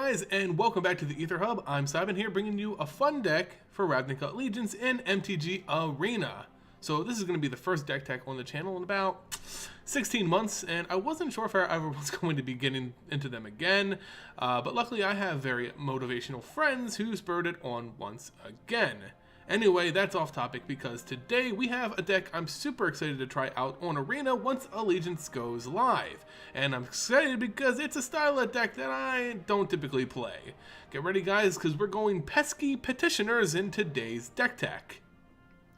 guys, and welcome back to the Aether Hub. I'm Simon here, bringing you a fun deck for Ravnica Allegiance in MTG Arena. So this is going to be the first deck tech on the channel in about 16 months, and I wasn't sure if I ever was going to be getting into them again, but luckily I have very motivational friends who spurred it on once again. Anyway, that's off topic because today we have a deck I'm super excited to try out on Arena once Allegiance goes live. And I'm excited because it's a style of deck that I don't typically play. Get ready guys, because we're going pesky petitioners in today's deck tech.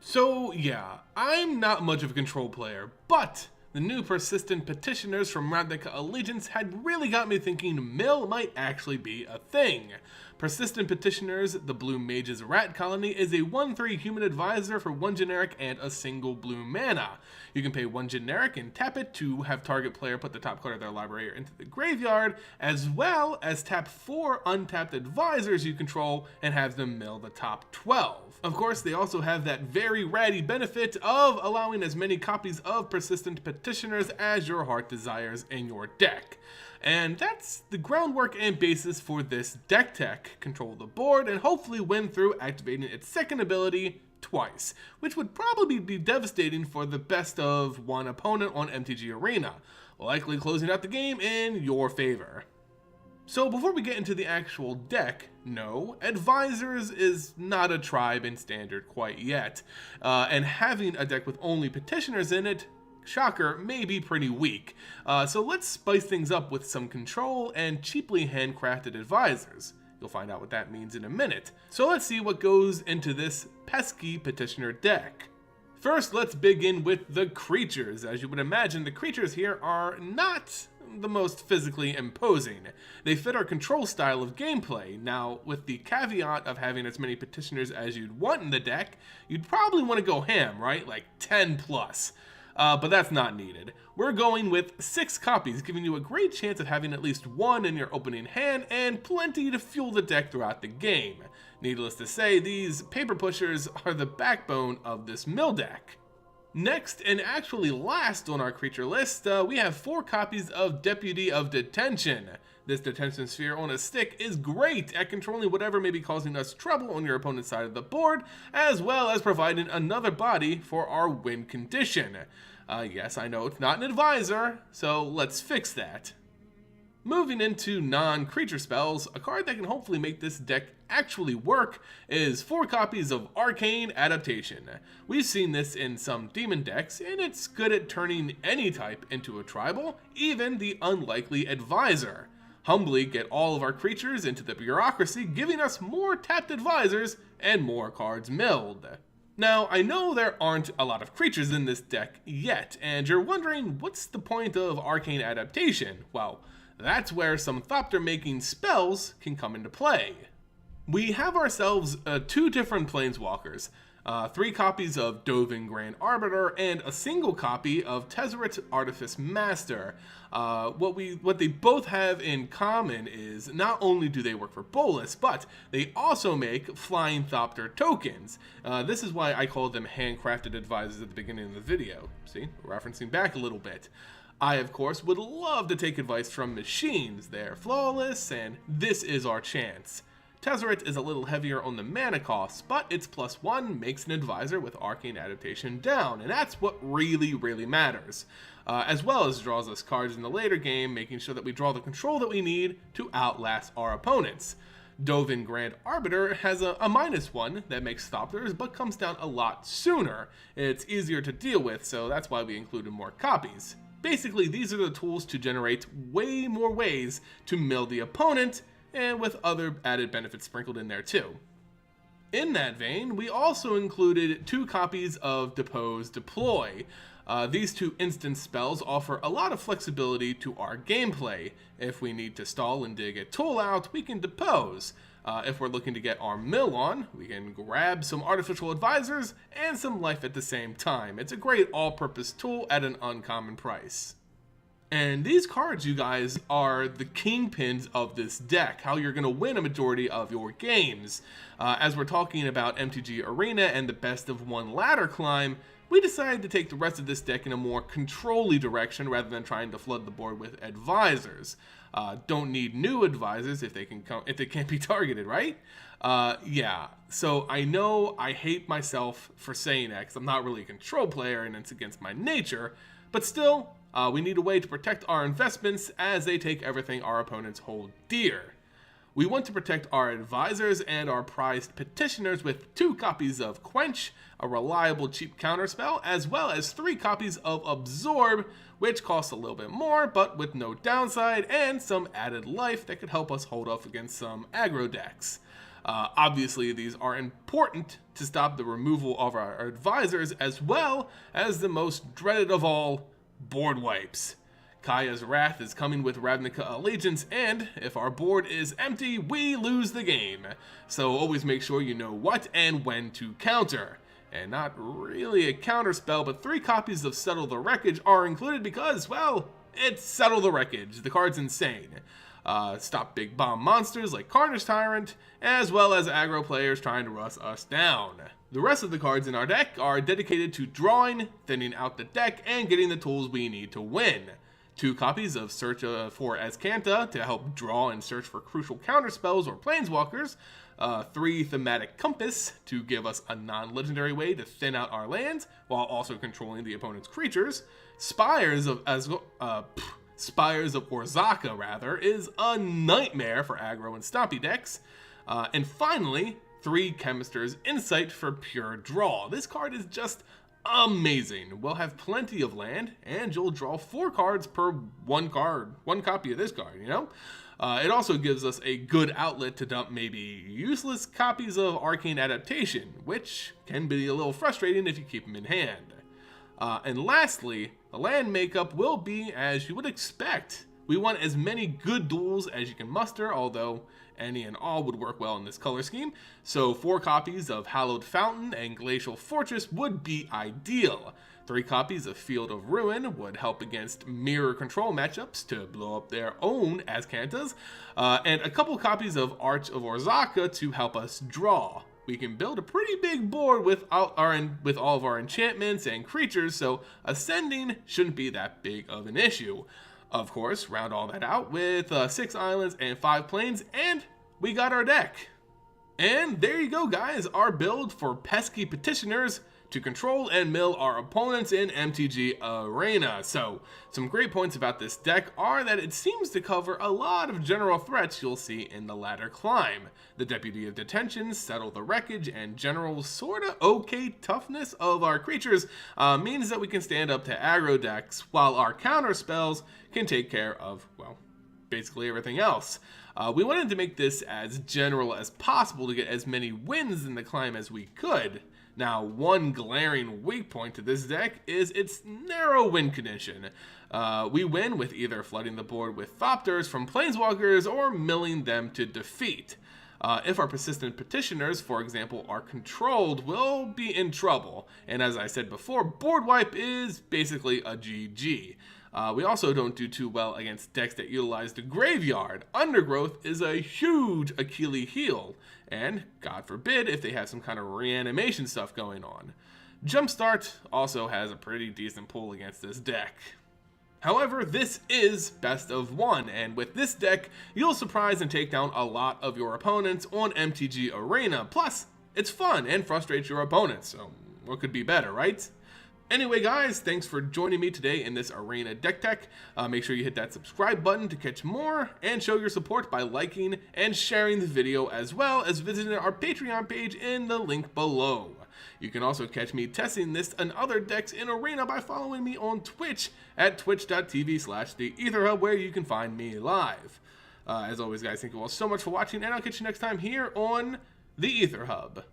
So yeah, I'm not much of a control player, but the new Persistent Petitioners from Ravnica Allegiance had really got me thinking mill might actually be a thing. Persistent Petitioners, the Blue Mage's Rat Colony, is a 1/3 human advisor for 1 generic and a single blue mana. You can pay 1 generic and tap it to have target player put the top card of their library into the graveyard, as well as tap 4 untapped advisors you control and have them mill the top 12. Of course, they also have that very ratty benefit of allowing as many copies of Persistent Petitioners as your heart desires in your deck. And that's the groundwork and basis for this deck tech. Control the board and hopefully win through activating its second ability twice, which would probably be devastating for the best of one opponent on MTG Arena, likely closing out the game in your favor. So before we get into the actual deck, no, Advisors is not a tribe in Standard quite yet, and having a deck with only Petitioners in it, shocker, may be pretty weak. So let's spice things up with some control and cheaply handcrafted advisors. You'll find out what that means in a minute. So let's see what goes into this pesky petitioner deck. First, let's begin with the creatures. As you would imagine, the creatures here are not the most physically imposing. They fit our control style of gameplay. Now, with the caveat of having as many petitioners as you'd want in the deck, you'd probably want to go ham, right? Like 10 plus. But that's not needed. We're going with 6 copies, giving you a great chance of having at least 1 in your opening hand and plenty to fuel the deck throughout the game. Needless to say, these paper pushers are the backbone of this mill deck. Next, and actually last on our creature list, we have 4 copies of Deputy of Detention. This detention sphere on a stick is great at controlling whatever may be causing us trouble on your opponent's side of the board, as well as providing another body for our win condition. Yes, I know it's not an advisor, so let's fix that. Moving into non-creature spells, a card that can hopefully make this deck actually work is 4 copies of Arcane Adaptation. We've seen this in some demon decks, and it's good at turning any type into a tribal, even the unlikely advisor. Humbly get all of our creatures into the bureaucracy, giving us more tapped advisors and more cards milled. Now, I know there aren't a lot of creatures in this deck yet, and you're wondering what's the point of Arcane Adaptation? Well, that's where some Thopter-making spells can come into play. We have ourselves 2 different Planeswalkers, 3 copies of Dovin Grand Arbiter, and a single copy of Tezzeret Artifice Master. What they both have in common is not only do they work for Bolas, but they also make Flying Thopter tokens. This is why I called them handcrafted advisors at the beginning of the video. See, referencing back a little bit. I, of course, would love to take advice from machines. They're flawless, and this is our chance. Tezzeret is a little heavier on the mana costs, but its +1 makes an advisor with Arcane Adaptation down, and that's what really matters. As well as draws us cards in the later game, making sure that we draw the control that we need to outlast our opponents. Dovin Grand Arbiter has a -1 that makes Thopters, but comes down a lot sooner. It's easier to deal with, so that's why we included more copies. Basically, these are the tools to generate way more ways to mill the opponent, and with other added benefits sprinkled in there too. In that vein, we also included 2 copies of Depose Deploy. These 2 instant spells offer a lot of flexibility to our gameplay. If we need to stall and dig a tool out, we can depose. If we're looking to get our mill on, we can grab some artificial advisors and some life at the same time. It's a great all-purpose tool at an uncommon price. And these cards, you guys, are the kingpins of this deck, how you're going to win a majority of your games. As we're talking about MTG Arena and the best of one ladder climb, we decided to take the rest of this deck in a more control-y direction rather than trying to flood the board with advisors. Don't need new advisors if they can't be targeted, right? Yeah, so I know I hate myself for saying that because I'm not really a control player and it's against my nature, but still, we need a way to protect our investments as they take everything our opponents hold dear. We want to protect our advisors and our prized petitioners with 2 copies of Quench, a reliable cheap counterspell, as well as 3 copies of Absorb, which costs a little bit more, but with no downside, and some added life that could help us hold off against some aggro decks. Obviously, these are important to stop the removal of our advisors, as well as the most dreaded of all, board wipes. Kaya's Wrath is coming with Ravnica Allegiance, and if our board is empty, we lose the game. So always make sure you know what and when to counter. And not really a counter spell, but 3 copies of Settle the Wreckage are included because, well, it's Settle the Wreckage. The card's insane. Stop big bomb monsters like Carnage Tyrant, as well as aggro players trying to rush us down. The rest of the cards in our deck are dedicated to drawing, thinning out the deck, and getting the tools we need to win. 2 copies of Search for Azcanta to help draw and search for crucial counterspells or planeswalkers, 3 Thaumatic Compass to give us a non-legendary way to thin out our lands while also controlling the opponent's creatures, Spires of Orzhaka is a nightmare for aggro and stompy decks, and finally 3 Chemister's Insight for pure draw. This card is just amazing. We'll have plenty of land, and you'll draw 4 cards per one copy of this card, you know? It also gives us a good outlet to dump maybe useless copies of Arcane Adaptation, which can be a little frustrating if you keep them in hand. And lastly, the land makeup will be as you would expect. We want as many good duels as you can muster, although any and all would work well in this color scheme, so 4 copies of Hallowed Fountain and Glacial Fortress would be ideal. 3 copies of Field of Ruin would help against mirror control matchups to blow up their own Azcantas, and a couple copies of Arch of Orzhaka to help us draw. We can build a pretty big board with all of our enchantments and creatures, so ascending shouldn't be that big of an issue. Of course, round all that out with 6 islands and 5 planes, and we got our deck. And there you go, guys, our build for pesky petitioners to control and mill our opponents in MTG Arena. So, some great points about this deck are that it seems to cover a lot of general threats you'll see in the ladder climb. The Deputy of Detention, Settle the Wreckage, and general sorta okay toughness of our creatures means that we can stand up to aggro decks, while our counter spells can take care of, well, basically everything else. We wanted to make this as general as possible to get as many wins in the climb as we could. Now, one glaring weak point to this deck is its narrow win condition. We win with either flooding the board with Thopters from Planeswalkers or milling them to defeat. If our Persistent Petitioners, for example, are controlled, we'll be in trouble. And as I said before, board wipe is basically a GG. We also don't do too well against decks that utilize the graveyard. Undergrowth is a huge Achilles heel, and God forbid if they have some kind of reanimation stuff going on. Jumpstart also has a pretty decent pull against this deck. However, this is best of 1, and with this deck, you'll surprise and take down a lot of your opponents on MTG Arena. Plus, it's fun and frustrates your opponents, so what could be better, right? Anyway, guys, thanks for joining me today in this Arena deck tech. Make sure you hit that subscribe button to catch more, and show your support by liking and sharing the video, as well as visiting our Patreon page in the link below. You can also catch me testing this and other decks in Arena by following me on Twitch at twitch.tv/theetherhub, where you can find me live. As always, guys, thank you all so much for watching, and I'll catch you next time here on the Aether Hub.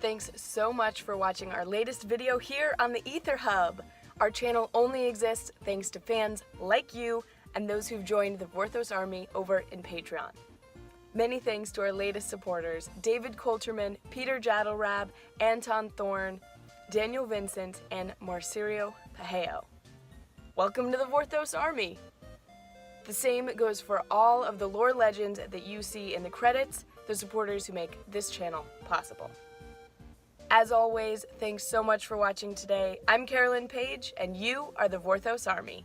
Thanks so much for watching our latest video here on the Aether Hub. Our channel only exists thanks to fans like you and those who've joined the Vorthos army over in Patreon. Many thanks to our latest supporters, David Coulterman, Peter Jadalrab, Anton Thorne, Daniel Vincent, and Marcirio Pajeo. Welcome to the Vorthos army! The same goes for all of the lore legends that you see in the credits, the supporters who make this channel possible. As always, thanks so much for watching today. I'm Carolyn Page, and you are the Vorthos Army.